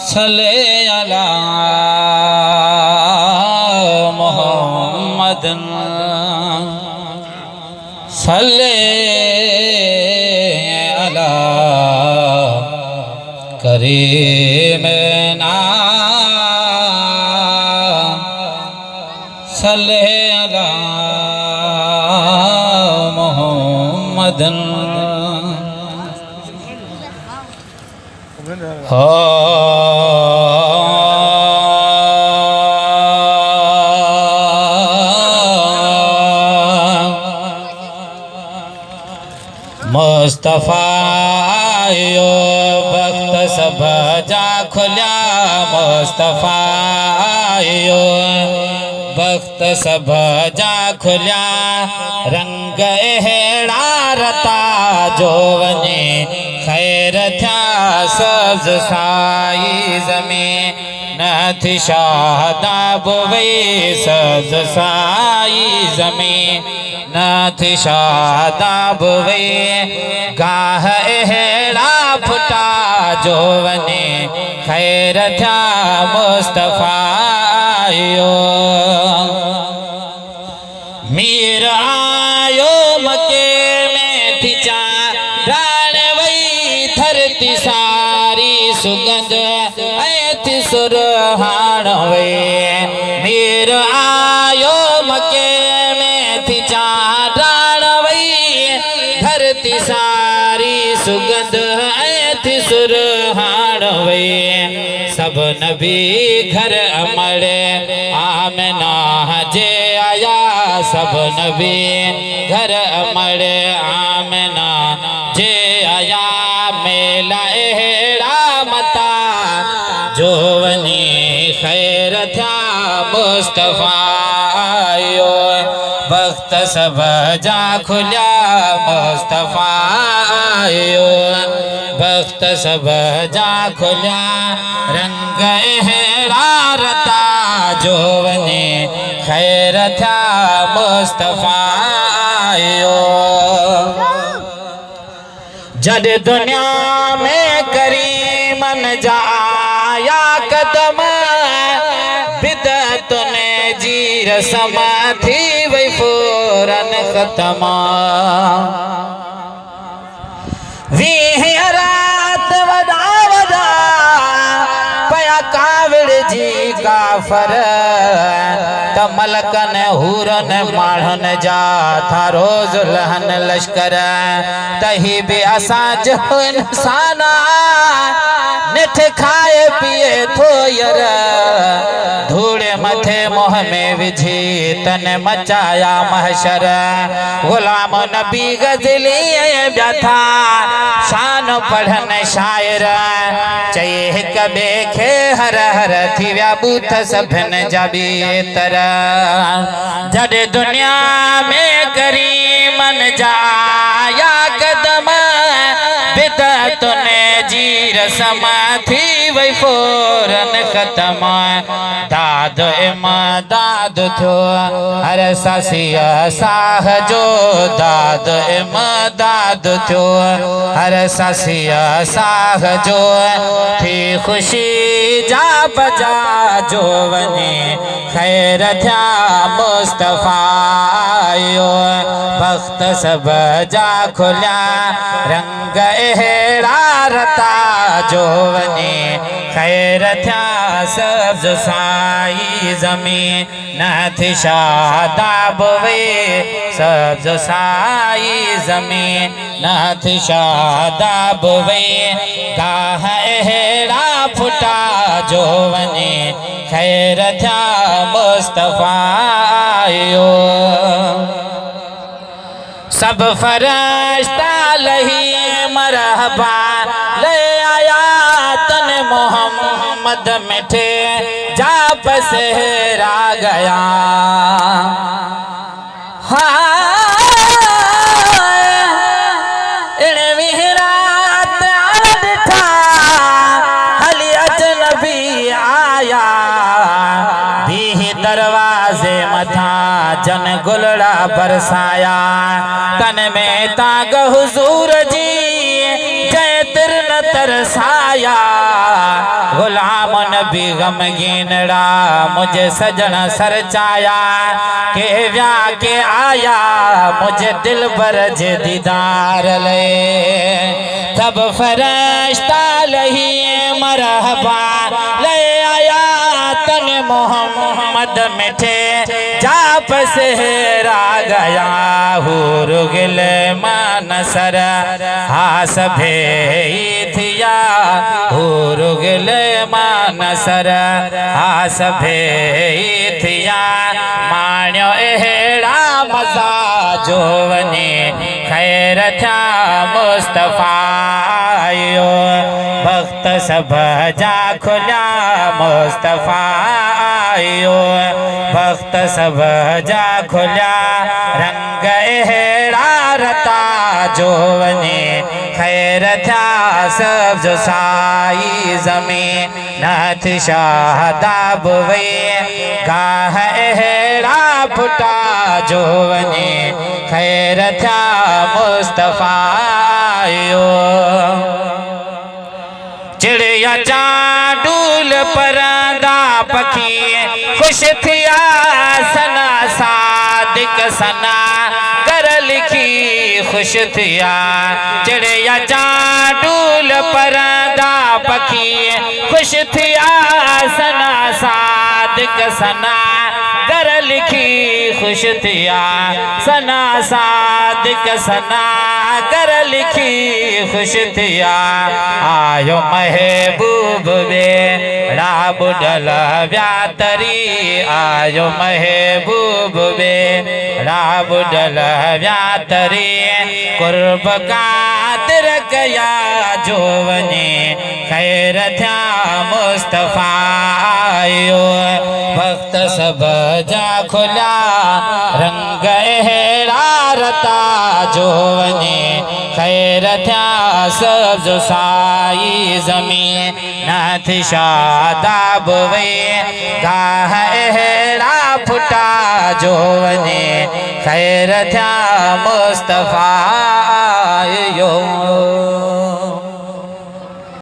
सल्ले अला मोहम्मद सल्ले अला करीमना सल्ले अला मोहम्मद मुस्तफा यो वक्त सब जा खुल्या मुस्तफा यो वक्त सब जा खुल्या रंग अहिड़ा रता जो वने खैर थया सब्ज साई ज़मीन नथी शादाब वे सब्ज साई ज़मीन नथी शादाब वे गाह अहिड़ा फुटा जो वने खैर थया मुस्तफा यो मीर आयो मके में थी चारण वही धरती सारी सुगंध ऐथी सुरहान वे मीर आयो मके में थी चारण वही धरती सारी सुगंध ऐथी सुरहान वे सब नबी घर अमड़े आमना जे आया सब नबी घर अमड़े आमना जे आया मेला अहिड़ा मता जो वनी खैर थया मुस्तफा यो वक्त सब जा खुल्या मुस्तफा यो वक्त सब जा खुल्या रंग अहिड़ा रता जो वने खैर थया मुस्तफा यो जद दुनिया में करीमन जाया कदम बिदतुने जी रसम थी वही फौरन खत्म वीह रात वदा वदा पया कावड़ जी काफर त मलकन हूरन माढ़न जा था रोज लहन लश्कर तही बे असा जो इंसाना निठ खाए पिए थो यर धूड़े मथे मोह में विझी तन मचाया महशर गुलाम नबी गजली ब्याथा शान पढ़न शायर चए हिक बे खे हर हर थी व्या बूथ सभिन जा बेतर जॾहिं दुनिया में करीमन जाया कदम बिदतुने जी रसम थी वही फौरन खत्म दाद इमदाद थियो हर सासिया साह जो दाद इमदाद थियो हर सासिया साह जो थी खुशी जा बजा जो वने खैर थया मुस्तफा यो वक्त सब जा खुल्या रंग अहिड़ा रता जो वने खैर थया सब्ज साई ज़मीन नथी शादाब वे सब्ज साई ज़मीन नथी शादाब वे गाह अहिड़ा फुटा जो वने खैर थया मुस्तफा यो सब फरिश्ता लही मरहबा ले आया तन मोहम्मद मिठे जा पसेरा गया दरवाजे मथा जन गुलड़ा बरसाया तन में ताग हुजूर जी जय तिर तरसाया गुलाम नबी गमगीनड़ा मुझे सजन सरचाया के व्याह के आया मुझे दिल बरज दीदार ले सब फरिश्ता लही मरहबा ले आया तन मोहम्मद मिठे जाप सेहरा गया हूर गिल मानसर हास भेथिया हूर गिल मानसर हास भेथिया माण्यो एड़ा मज़ा जो वने खैर था मुस्तफ़ा आयो वक्त सब जा खुला मुस्तफ़ा आयो वक्त सब जा खुला रंग एड़ा रता जो वने खैर था सब जो साई ज़मीन नथ शाहदाब वे गाह एड़ा फुटा जो वने खैर था मुस्तफ़ा आयो चिड़िया चाडूल परंदा पखी खुश थिया सना सादिक सना कर लिखी खुश थिया चिड़िया चाडूल परंदा पखी खुश थिया सना सादिक सना कर लिखी खुश थिया सना सादिक सना कर लिखी खुश थिया आयो महबूब बेड़ा बुडल व्यातरी आयो महबूब बेड़ा बुडल व्यातरी कुर्ब कातिर गया जो वने खैर था मुस्तफ़ा आयो वक्त सब जा खुला रंग एड़ा रता जो वने खैर था सब जो साई ज़मीन नथ शादाब वे गाह एड़ा फुटा जो वने खैर था मुस्तफ़ा आयो।